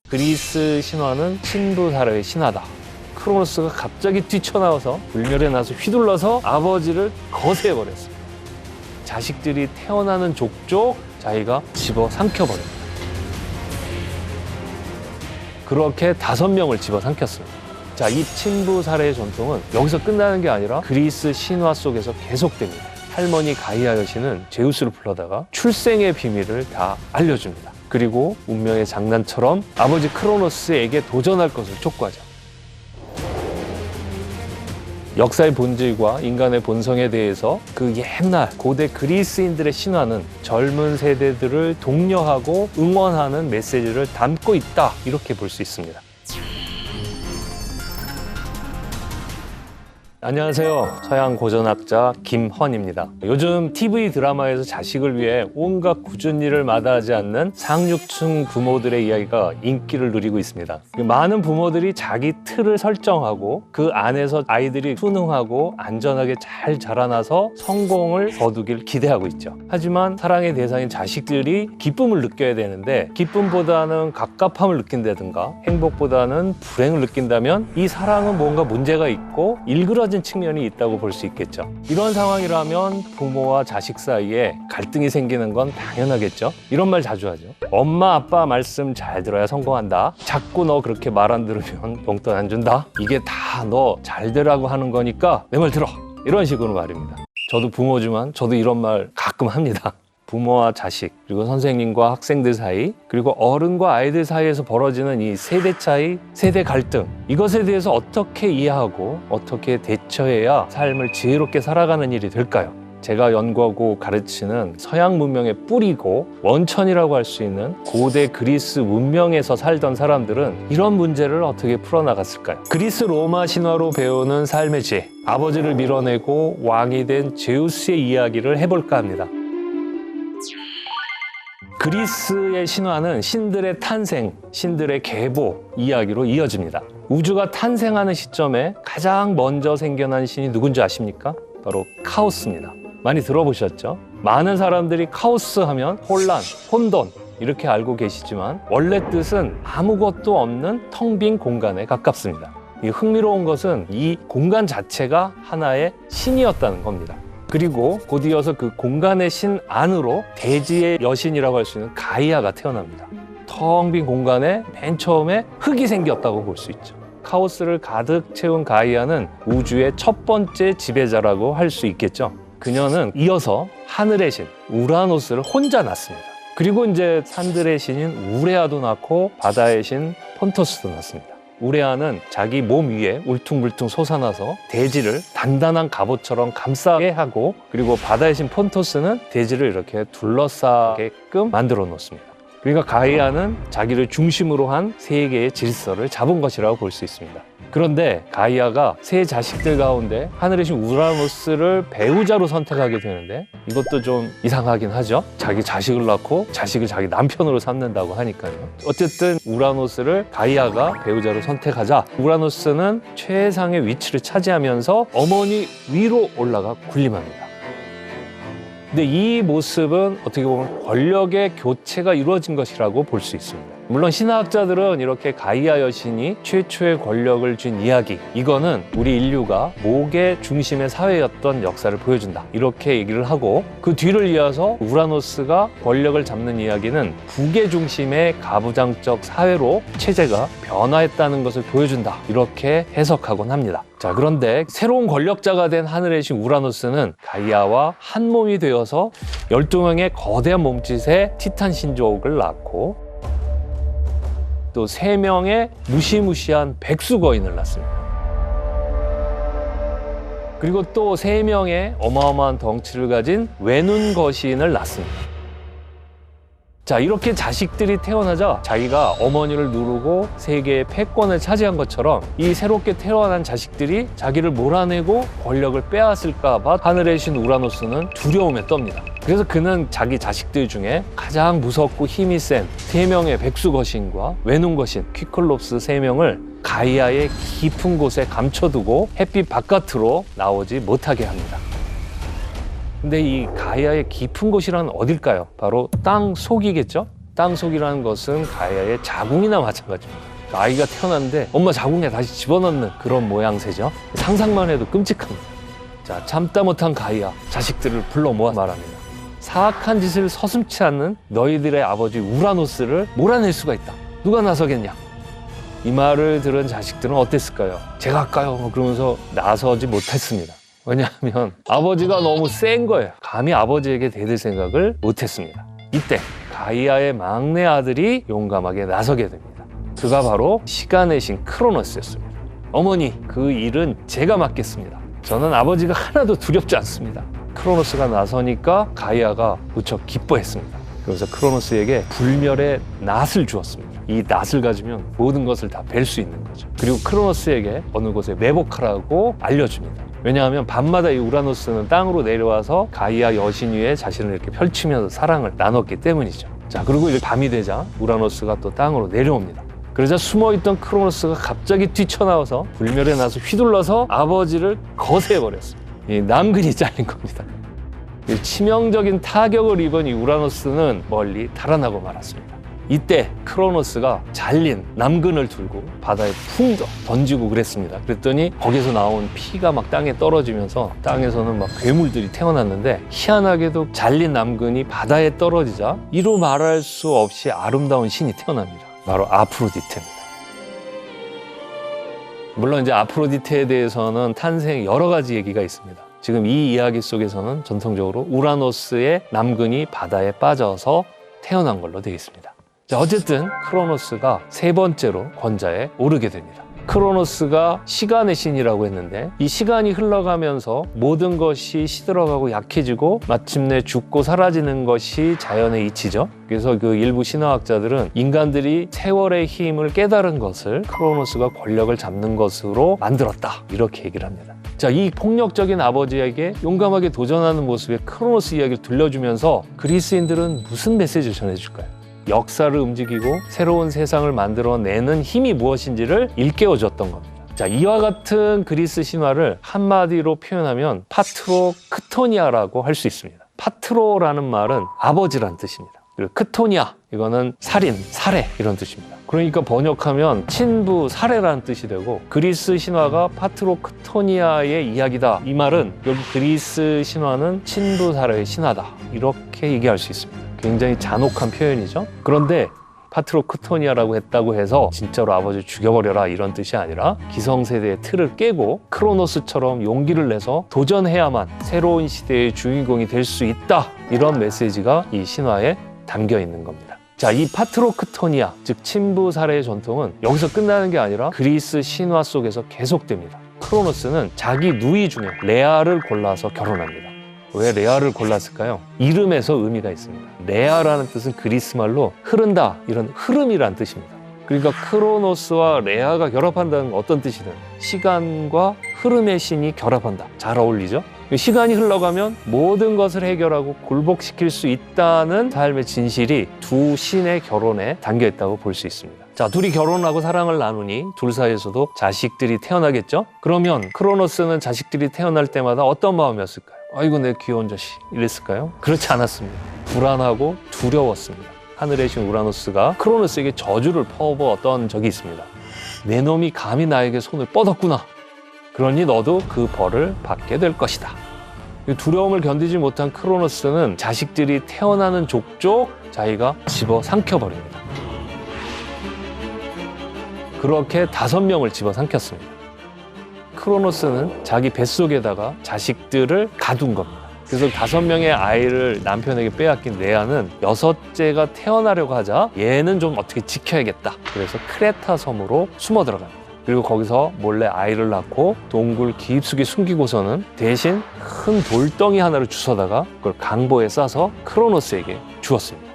그리스 신화는 친부사라의 신화다. 크로노스가 갑자기 뛰쳐나와서 불멸의 낫을 휘둘러서 아버지를 거세해버렸습니다. 자식들이 태어나는 족족 자기가 집어삼켜버립니다. 그렇게 5명을 집어삼켰습니다. 자, 이 친부사례의 전통은 여기서 끝나는 게 아니라 그리스 신화 속에서 계속됩니다. 할머니 가이아 여신은 제우스를 불러다가 출생의 비밀을 다 알려줍니다. 그리고 운명의 장난처럼 아버지 크로노스에게 도전할 것을 촉구하죠. 역사의 본질과 인간의 본성에 대해서 그 옛날 고대 그리스인들의 신화는 젊은 세대들을 독려하고 응원하는 메시지를 담고 있다, 이렇게 볼 수 있습니다. 안녕하세요. 서양 고전학자 김헌입니다. 요즘 TV 드라마에서 자식을 위해 온갖 굳은 일을 마다하지 않는 상류층 부모들의 이야기가 인기를 누리고 있습니다. 많은 부모들이 자기 틀을 설정하고 그 안에서 아이들이 순응하고 안전하게 잘 자라나서 성공을 거두길 기대하고 있죠. 하지만 사랑의 대상인 자식들이 기쁨을 느껴야 되는데 기쁨보다는 갑갑함을 느낀다든가 행복보다는 불행을 느낀다면 이 사랑은 뭔가 문제가 있고 일그러진 측면이 있다고 볼 수 있겠죠. 이런 상황이라면 부모와 자식 사이에 갈등이 생기는 건 당연하겠죠. 이런 말 자주 하죠. 엄마 아빠 말씀 잘 들어야 성공한다. 자꾸 너 그렇게 말 안 들으면 용돈 안 준다. 이게 다 너 잘 되라고 하는 거니까 내 말 들어. 이런 식으로 말입니다. 저도 부모지만 저도 이런 말 가끔 합니다. 부모와 자식, 그리고 선생님과 학생들 사이, 그리고 어른과 아이들 사이에서 벌어지는 이 세대 차이, 세대 갈등, 이것에 대해서 어떻게 이해하고 어떻게 대처해야 삶을 지혜롭게 살아가는 일이 될까요? 제가 연구하고 가르치는 서양 문명의 뿌리고 원천이라고 할 수 있는 고대 그리스 문명에서 살던 사람들은 이런 문제를 어떻게 풀어나갔을까요? 그리스 로마 신화로 배우는 삶의 지혜, 아버지를 밀어내고 왕이 된 제우스의 이야기를 해볼까 합니다. 그리스의 신화는 신들의 탄생, 신들의 계보 이야기로 이어집니다. 우주가 탄생하는 시점에 가장 먼저 생겨난 신이 누군지 아십니까? 바로 카오스입니다. 많이 들어보셨죠? 많은 사람들이 카오스 하면 혼란, 혼돈 이렇게 알고 계시지만 원래 뜻은 아무것도 없는 텅 빈 공간에 가깝습니다. 이 흥미로운 것은 이 공간 자체가 하나의 신이었다는 겁니다. 그리고 곧 이어서 그 공간의 신 안으로 대지의 여신이라고 할 수 있는 가이아가 태어납니다. 텅 빈 공간에 맨 처음에 흙이 생겼다고 볼 수 있죠. 카오스를 가득 채운 가이아는 우주의 첫 번째 지배자라고 할 수 있겠죠. 그녀는 이어서 하늘의 신 우라노스를 혼자 낳습니다. 그리고 이제 산들의 신인 우레아도 낳고 바다의 신 폰토스도 낳습니다. 우레아는 자기 몸 위에 울퉁불퉁 솟아나서 대지를 단단한 갑옷처럼 감싸게 하고, 그리고 바다의 신 폰토스는 대지를 이렇게 둘러싸게끔 만들어 놓습니다. 그러니까 가이아는 자기를 중심으로 한 세계의 질서를 잡은 것이라고 볼 수 있습니다. 그런데 가이아가 세 자식들 가운데 하늘의 신 우라노스를 배우자로 선택하게 되는데 이것도 좀 이상하긴 하죠. 자기 자식을 낳고 자식을 자기 남편으로 삼는다고 하니까요. 어쨌든 우라노스를 가이아가 배우자로 선택하자 우라노스는 최상의 위치를 차지하면서 어머니 위로 올라가 군림합니다. 근데 이 모습은 어떻게 보면 권력의 교체가 이루어진 것이라고 볼 수 있습니다. 물론 신화학자들은 이렇게 가이아 여신이 최초의 권력을 준 이야기, 이거는 우리 인류가 목의 중심의 사회였던 역사를 보여준다, 이렇게 얘기를 하고, 그 뒤를 이어서 우라노스가 권력을 잡는 이야기는 북의 중심의 가부장적 사회로 체제가 변화했다는 것을 보여준다, 이렇게 해석하곤 합니다. 자, 그런데 새로운 권력자가 된 하늘의 신 우라노스는 가이아와 한 몸이 되어서 12명의 거대한 몸짓의 티탄 신족을 낳고 또 3명의 무시무시한 백수 거인을 낳습니다. 그리고 또 3명의 어마어마한 덩치를 가진 외눈 거신을 낳습니다. 자, 이렇게 자식들이 태어나자 자기가 어머니를 누르고 세계의 패권을 차지한 것처럼 이 새롭게 태어난 자식들이 자기를 몰아내고 권력을 빼앗을까 봐 하늘의 신 우라노스는 두려움에 떱니다. 그래서 그는 자기 자식들 중에 가장 무섭고 힘이 센 3명의 백수 거신과 외눈 거신 퀴클롭스 3명을 가이아의 깊은 곳에 감춰두고 햇빛 바깥으로 나오지 못하게 합니다. 근데 이 가이아의 깊은 곳이란 어딜까요? 바로 땅 속이겠죠? 땅속이라는 것은 가야의 자궁이나 마찬가지입니다. 아이가 태어났는데 엄마 자궁에 다시 집어넣는 그런 모양새죠. 상상만 해도 끔찍합니다. 자, 참다 못한 가이아, 자식들을 불러 모아 말합니다. 사악한 짓을 서슴지 않는 너희들의 아버지 우라노스를 몰아낼 수가 있다. 누가 나서겠냐? 이 말을 들은 자식들은 어땠을까요? 제가 할까요? 그러면서 나서지 못했습니다. 왜냐하면 아버지가 너무 센 거예요. 감히 아버지에게 대들 생각을 못했습니다. 이때 가이아의 막내 아들이 용감하게 나서게 됩니다. 그가 바로 시간의 신 크로노스였습니다. 어머니, 그 일은 제가 맡겠습니다. 저는 아버지가 하나도 두렵지 않습니다. 크로노스가 나서니까 가이아가 무척 기뻐했습니다. 그래서 크로노스에게 불멸의 낫을 주었습니다. 이 낫을 가지면 모든 것을 다 뵐 수 있는 거죠. 그리고 크로노스에게 어느 곳에 매복하라고 알려줍니다. 왜냐하면 밤마다 이 우라노스는 땅으로 내려와서 가이아 여신 위에 자신을 이렇게 펼치면서 사랑을 나눴기 때문이죠. 자, 그리고 이제 밤이 되자 우라노스가 또 땅으로 내려옵니다. 그러자 숨어있던 크로노스가 갑자기 뛰쳐나와서 불멸의 낫을 휘둘러서 아버지를 거세해버렸습니다. 이 남근이 잘린 겁니다. 치명적인 타격을 입은 이 우라노스는 멀리 달아나고 말았습니다. 이때 크로노스가 잘린 남근을 들고 바다에 쿵 던지고 그랬습니다. 그랬더니 거기서 나온 피가 막 땅에 떨어지면서 땅에서는 막 괴물들이 태어났는데 희한하게도 잘린 남근이 바다에 떨어지자 이루 말할 수 없이 아름다운 신이 태어납니다. 바로 아프로디테입니다. 물론 이제 아프로디테에 대해서는 탄생 여러 가지 얘기가 있습니다. 지금 이 이야기 속에서는 전통적으로 우라노스의 남근이 바다에 빠져서 태어난 걸로 되어 있습니다. 자, 어쨌든 크로노스가 세 번째로 권자에 오르게 됩니다. 크로노스가 시간의 신이라고 했는데 이 시간이 흘러가면서 모든 것이 시들어가고 약해지고 마침내 죽고 사라지는 것이 자연의 이치죠. 그래서 그 일부 신화학자들은 인간들이 세월의 힘을 깨달은 것을 크로노스가 권력을 잡는 것으로 만들었다, 이렇게 얘기를 합니다. 자, 이 폭력적인 아버지에게 용감하게 도전하는 모습의 크로노스 이야기를 들려주면서 그리스인들은 무슨 메시지를 전해줄까요? 역사를 움직이고 새로운 세상을 만들어내는 힘이 무엇인지를 일깨워줬던 겁니다. 자, 이와 같은 그리스 신화를 한마디로 표현하면 파트로크토니아라고 할 수 있습니다. 파트로라는 말은 아버지란 뜻입니다. 그리고 크토니아, 이거는 살인, 살해 이런 뜻입니다. 그러니까 번역하면 친부 살해라는 뜻이 되고 그리스 신화가 파트로크토니아의 이야기다. 이 말은 여기 그리스 신화는 친부 살해의 신화다. 이렇게 얘기할 수 있습니다. 굉장히 잔혹한 표현이죠. 그런데 파트로크토니아라고 했다고 해서 진짜로 아버지를 죽여버려라 이런 뜻이 아니라 기성세대의 틀을 깨고 크로노스처럼 용기를 내서 도전해야만 새로운 시대의 주인공이 될 수 있다, 이런 메시지가 이 신화에 담겨 있는 겁니다. 자, 이 파트로크토니아, 즉 친부 살해의 전통은 여기서 끝나는 게 아니라 그리스 신화 속에서 계속됩니다. 크로노스는 자기 누이 중에 레아를 골라서 결혼합니다. 왜 레아를 골랐을까요? 이름에서 의미가 있습니다. 레아라는 뜻은 그리스 말로 흐른다, 이런 흐름이란 뜻입니다. 그러니까 크로노스와 레아가 결합한다는 건 어떤 뜻이든 시간과 흐름의 신이 결합한다. 잘 어울리죠? 시간이 흘러가면 모든 것을 해결하고 굴복시킬 수 있다는 삶의 진실이 두 신의 결혼에 담겨 있다고 볼 수 있습니다. 자, 둘이 결혼하고 사랑을 나누니 둘 사이에서도 자식들이 태어나겠죠? 그러면 크로노스는 자식들이 태어날 때마다 어떤 마음이었을까요? 아이고, 내 귀여운 자식 이랬을까요? 그렇지 않았습니다. 불안하고 두려웠습니다. 하늘의 신 우라노스가 크로노스에게 저주를 퍼부었던 적이 있습니다. 내 놈이 감히 나에게 손을 뻗었구나. 그러니 너도 그 벌을 받게 될 것이다. 두려움을 견디지 못한 크로노스는 자식들이 태어나는 족족 자기가 집어삼켜버립니다. 그렇게 5명을 집어삼켰습니다. 크로노스는 자기 뱃속에다가 자식들을 가둔 겁니다. 그래서 5명의 아이를 남편에게 빼앗긴 레아는 6째가 태어나려고 하자 얘는 좀 어떻게 지켜야겠다. 그래서 크레타 섬으로 숨어 들어갑니다. 그리고 거기서 몰래 아이를 낳고 동굴 깊숙이 숨기고서는 대신 큰 돌덩이 하나를 주워다가 그걸 강보에 싸서 크로노스에게 주었습니다.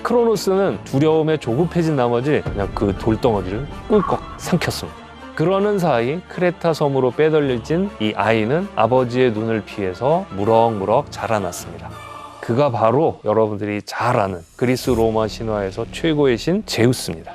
크로노스는 두려움에 조급해진 나머지 그냥 그 돌덩어리를 꿀꺽 삼켰습니다. 그러는 사이 크레타 섬으로 빼돌려진 이 아이는 아버지의 눈을 피해서 무럭무럭 자라났습니다. 그가 바로 여러분들이 잘 아는 그리스 로마 신화에서 최고의 신 제우스입니다.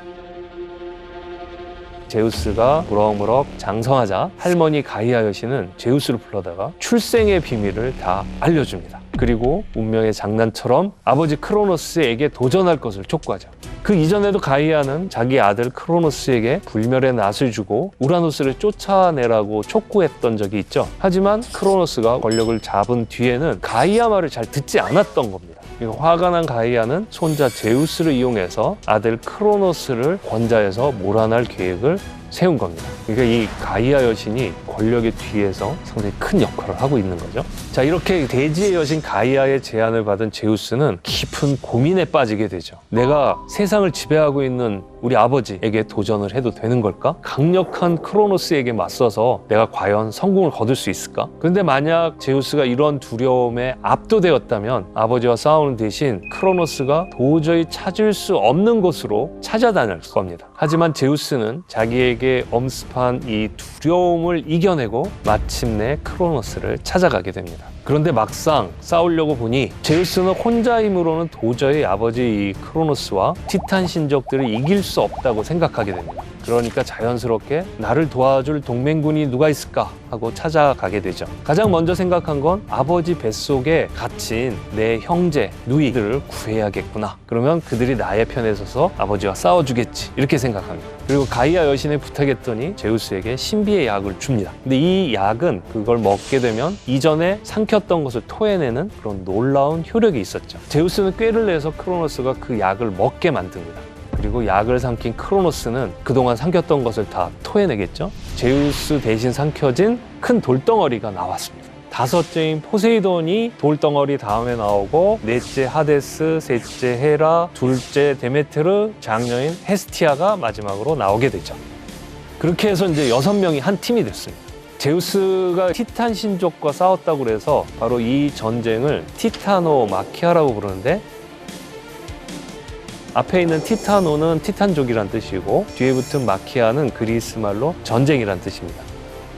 제우스가 무럭무럭 장성하자 할머니 가이아 여신은 제우스를 불러다가 출생의 비밀을 다 알려줍니다. 그리고 운명의 장난처럼 아버지 크로노스에게 도전할 것을 촉구하죠. 그 이전에도 가이아는 자기 아들 크로노스에게 불멸의 낫을 주고 우라노스를 쫓아내라고 촉구했던 적이 있죠. 하지만 크로노스가 권력을 잡은 뒤에는 가이아 말을 잘 듣지 않았던 겁니다. 화가 난 가이아는 손자 제우스를 이용해서 아들 크로노스를 권좌에서 몰아낼 계획을 세운 겁니다. 그러니까 이 가이아 여신이 권력의 뒤에서 상당히 큰 역할을 하고 있는 거죠. 자, 이렇게 대지의 여신 가이아의 제안을 받은 제우스는 깊은 고민에 빠지게 되죠. 내가 세상을 지배하고 있는 우리 아버지에게 도전을 해도 되는 걸까? 강력한 크로노스에게 맞서서 내가 과연 성공을 거둘 수 있을까? 그런데 만약 제우스가 이런 두려움에 압도되었다면 아버지와 싸우는 대신 크로노스가 도저히 찾을 수 없는 곳으로 찾아다닐 겁니다. 하지만 제우스는 자기에게 엄습한 이 두려움을 이겨내고 마침내 크로노스를 찾아가게 됩니다. 그런데 막상 싸우려고 보니 제우스는 혼자 힘으로는 도저히 아버지 이 크로노스와 티탄 신족들을 이길 수 없다고 생각하게 됩니다. 그러니까 자연스럽게 나를 도와줄 동맹군이 누가 있을까 하고 찾아가게 되죠. 가장 먼저 생각한 건 아버지 뱃속에 갇힌 내 형제, 누이들을 구해야겠구나. 그러면 그들이 나의 편에 서서 아버지와 싸워주겠지. 이렇게 생각합니다. 그리고 가이아 여신에 부탁했더니 제우스에게 신비의 약을 줍니다. 근데 이 약은 그걸 먹게 되면 이전에 삼켰던 것을 토해내는 그런 놀라운 효력이 있었죠. 제우스는 꾀를 내서 크로노스가 그 약을 먹게 만듭니다. 그리고 약을 삼킨 크로노스는 그동안 삼켰던 것을 다 토해내겠죠. 제우스 대신 삼켜진 큰 돌덩어리가 나왔습니다. 다섯째인 포세이돈이 돌덩어리 다음에 나오고, 넷째 하데스, 셋째 헤라, 둘째 데메테르, 장녀인 헤스티아가 마지막으로 나오게 되죠. 그렇게 해서 이제 6명이 한 팀이 됐습니다. 제우스가 티탄 신족과 싸웠다고 그래서 바로 이 전쟁을 티타노 마키아라고 부르는데, 앞에 있는 티타노는 티탄족이란 뜻이고 뒤에 붙은 마키아는 그리스 말로 전쟁이란 뜻입니다.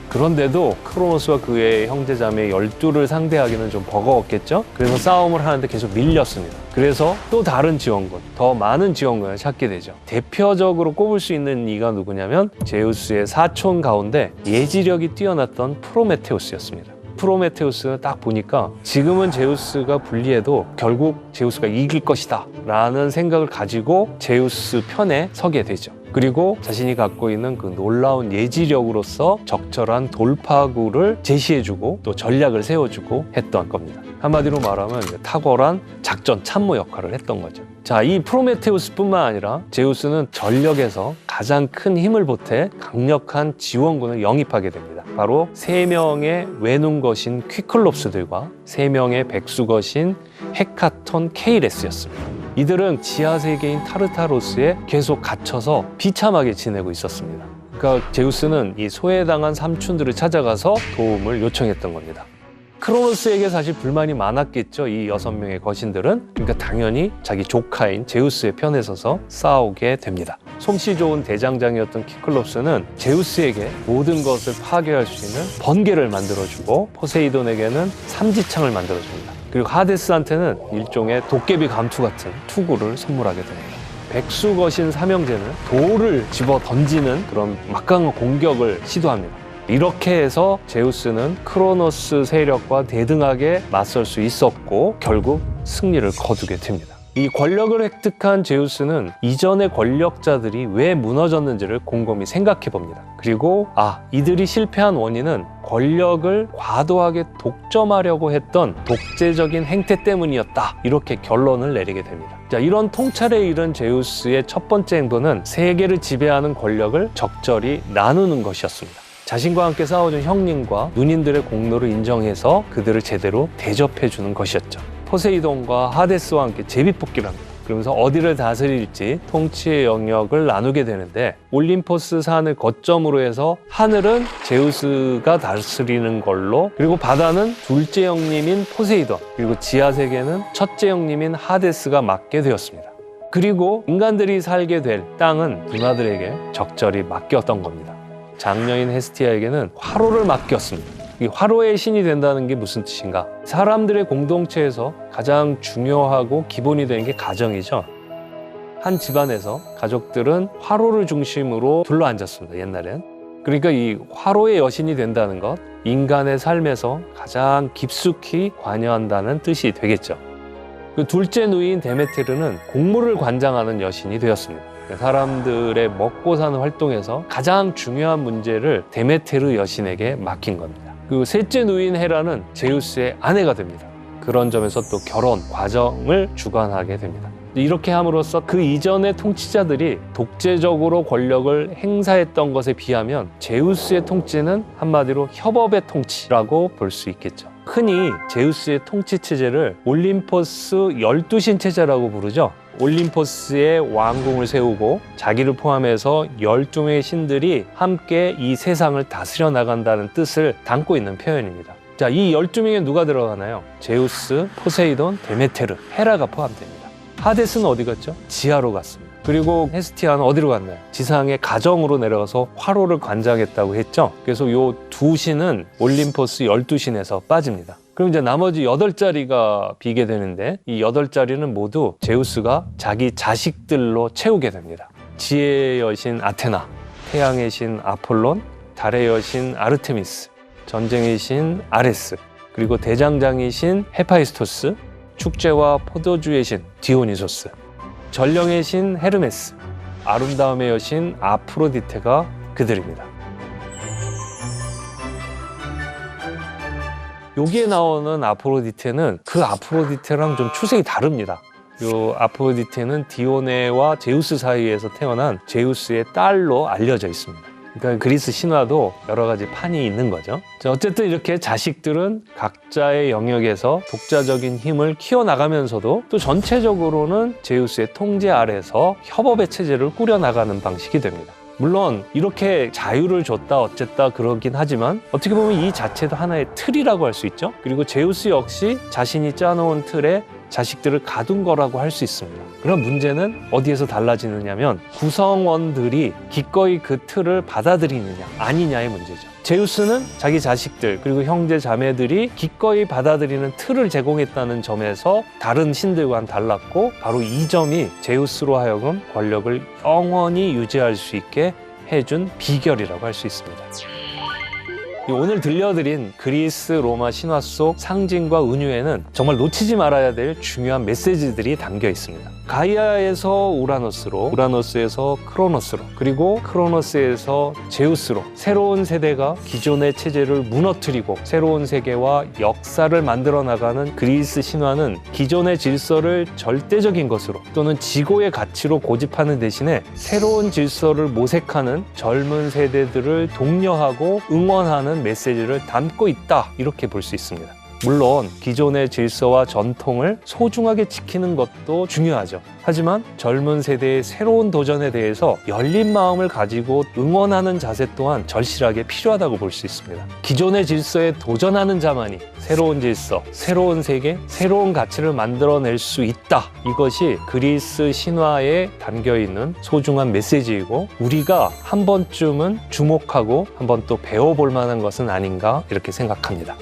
그런데도 크로노스와 그의 형제자매 12를 상대하기는 좀 버거웠겠죠? 그래서 싸움을 하는데 계속 밀렸습니다. 그래서 또 다른 지원군, 더 많은 지원군을 찾게 되죠. 대표적으로 꼽을 수 있는 이가 누구냐면 제우스의 사촌 가운데 예지력이 뛰어났던 프로메테우스였습니다. 프로메테우스는 딱 보니까 지금은 제우스가 불리해도 결국 제우스가 이길 것이다 라는 생각을 가지고 제우스 편에 서게 되죠. 그리고 자신이 갖고 있는 그 놀라운 예지력으로서 적절한 돌파구를 제시해주고 또 전략을 세워주고 했던 겁니다. 한마디로 말하면 탁월한 작전 참모 역할을 했던 거죠. 자, 이 프로메테우스뿐만 아니라 제우스는 전력에서 가장 큰 힘을 보태 강력한 지원군을 영입하게 됩니다. 바로 3명의 외눈것인 퀴클롭스들과 3명의 백수것인 헤카톤 케이레스였습니다. 이들은 지하세계인 타르타로스에 계속 갇혀서 비참하게 지내고 있었습니다. 그러니까 제우스는 이 소외당한 삼촌들을 찾아가서 도움을 요청했던 겁니다. 크로노스에게 사실 불만이 많았겠죠, 이 6명의 거신들은. 그러니까 당연히 자기 조카인 제우스의 편에 서서 싸우게 됩니다. 솜씨 좋은 대장장이었던 키클롭스는 제우스에게 모든 것을 파괴할 수 있는 번개를 만들어주고, 포세이돈에게는 삼지창을 만들어줍니다. 그리고 하데스한테는 일종의 도깨비 감투 같은 투구를 선물하게 됩니다. 백수거신 삼형제는 돌을 집어 던지는 그런 막강한 공격을 시도합니다. 이렇게 해서 제우스는 크로노스 세력과 대등하게 맞설 수 있었고 결국 승리를 거두게 됩니다. 이 권력을 획득한 제우스는 이전의 권력자들이 왜 무너졌는지를 곰곰이 생각해 봅니다. 그리고 이들이 실패한 원인은 권력을 과도하게 독점하려고 했던 독재적인 행태 때문이었다, 이렇게 결론을 내리게 됩니다. 자, 이런 통찰에 이른 제우스의 첫 번째 행동은 세계를 지배하는 권력을 적절히 나누는 것이었습니다. 자신과 함께 싸워준 형님과 누님들의 공로를 인정해서 그들을 제대로 대접해주는 것이었죠. 포세이돈과 하데스와 함께 제비뽑기를 합니다. 그러면서 어디를 다스릴지 통치의 영역을 나누게 되는데, 올림포스 산을 거점으로 해서 하늘은 제우스가 다스리는 걸로, 그리고 바다는 둘째 형님인 포세이돈, 그리고 지하세계는 첫째 형님인 하데스가 맡게 되었습니다. 그리고 인간들이 살게 될 땅은 누나들에게 적절히 맡겼던 겁니다. 장녀인 헤스티아에게는 화로를 맡겼습니다. 이 화로의 신이 된다는 게 무슨 뜻인가? 사람들의 공동체에서 가장 중요하고 기본이 되는 게 가정이죠. 한 집안에서 가족들은 화로를 중심으로 둘러앉았습니다. 옛날엔. 그러니까 이 화로의 여신이 된다는 것, 인간의 삶에서 가장 깊숙이 관여한다는 뜻이 되겠죠. 그 둘째 누이인 데메테르는 곡물을 관장하는 여신이 되었습니다. 사람들의 먹고 사는 활동에서 가장 중요한 문제를 데메테르 여신에게 맡긴 겁니다. 그 셋째 누이인 헤라는 제우스의 아내가 됩니다. 그런 점에서 또 결혼 과정을 주관하게 됩니다. 이렇게 함으로써 그 이전의 통치자들이 독재적으로 권력을 행사했던 것에 비하면 제우스의 통치는 한마디로 협업의 통치라고 볼 수 있겠죠. 흔히 제우스의 통치 체제를 올림포스 12신 체제라고 부르죠. 올림포스에 왕궁을 세우고 자기를 포함해서 12명의 신들이 함께 이 세상을 다스려 나간다는 뜻을 담고 있는 표현입니다. 자, 이 12명에 누가 들어가나요? 제우스, 포세이돈, 데메테르, 헤라가 포함됩니다. 하데스는 어디 갔죠? 지하로 갔습니다. 그리고 헤스티아는 어디로 갔나요? 지상의 가정으로 내려가서 화로를 관장했다고 했죠. 그래서 이 두 신은 올림포스 12신에서 빠집니다. 그럼 이제 나머지 8자리가 비게 되는데 이 8자리는 모두 제우스가 자기 자식들로 채우게 됩니다. 지혜의 여신 아테나, 태양의 신 아폴론, 달의 여신 아르테미스, 전쟁의 신 아레스, 그리고 대장장이 신 헤파이스토스, 축제와 포도주의 신 디오니소스, 전령의 신 헤르메스, 아름다움의 여신 아프로디테가 그들입니다. 여기에 나오는 아프로디테는 그 아프로디테랑 좀 추색이 다릅니다. 요 아프로디테는 디오네와 제우스 사이에서 태어난 제우스의 딸로 알려져 있습니다. 그러니까 그리스 신화도 여러 가지 판이 있는 거죠. 어쨌든 이렇게 자식들은 각자의 영역에서 독자적인 힘을 키워나가면서도 또 전체적으로는 제우스의 통제 아래서 협업의 체제를 꾸려나가는 방식이 됩니다. 물론 이렇게 자유를 줬다 어쨌다 그러긴 하지만 어떻게 보면 이 자체도 하나의 틀이라고 할 수 있죠. 그리고 제우스 역시 자신이 짜놓은 틀에 자식들을 가둔 거라고 할 수 있습니다. 그럼 문제는 어디에서 달라지느냐면 구성원들이 기꺼이 그 틀을 받아들이느냐 아니냐의 문제죠. 제우스는 자기 자식들 그리고 형제 자매들이 기꺼이 받아들이는 틀을 제공했다는 점에서 다른 신들과는 달랐고 바로 이 점이 제우스로 하여금 권력을 영원히 유지할 수 있게 해준 비결이라고 할 수 있습니다. 오늘 들려드린 그리스 로마 신화 속 상징과 은유에는 정말 놓치지 말아야 될 중요한 메시지들이 담겨 있습니다. 가이아에서 우라노스로, 우라노스에서 크로노스로, 그리고 크로노스에서 제우스로 새로운 세대가 기존의 체제를 무너뜨리고 새로운 세계와 역사를 만들어 나가는 그리스 신화는 기존의 질서를 절대적인 것으로 또는 지고의 가치로 고집하는 대신에 새로운 질서를 모색하는 젊은 세대들을 독려하고 응원하는 메시지를 담고 있다, 이렇게 볼 수 있습니다. 물론 기존의 질서와 전통을 소중하게 지키는 것도 중요하죠. 하지만 젊은 세대의 새로운 도전에 대해서 열린 마음을 가지고 응원하는 자세 또한 절실하게 필요하다고 볼 수 있습니다. 기존의 질서에 도전하는 자만이 새로운 질서, 새로운 세계, 새로운 가치를 만들어낼 수 있다. 이것이 그리스 신화에 담겨있는 소중한 메시지이고 우리가 한 번쯤은 주목하고 한 번 또 배워볼 만한 것은 아닌가 이렇게 생각합니다.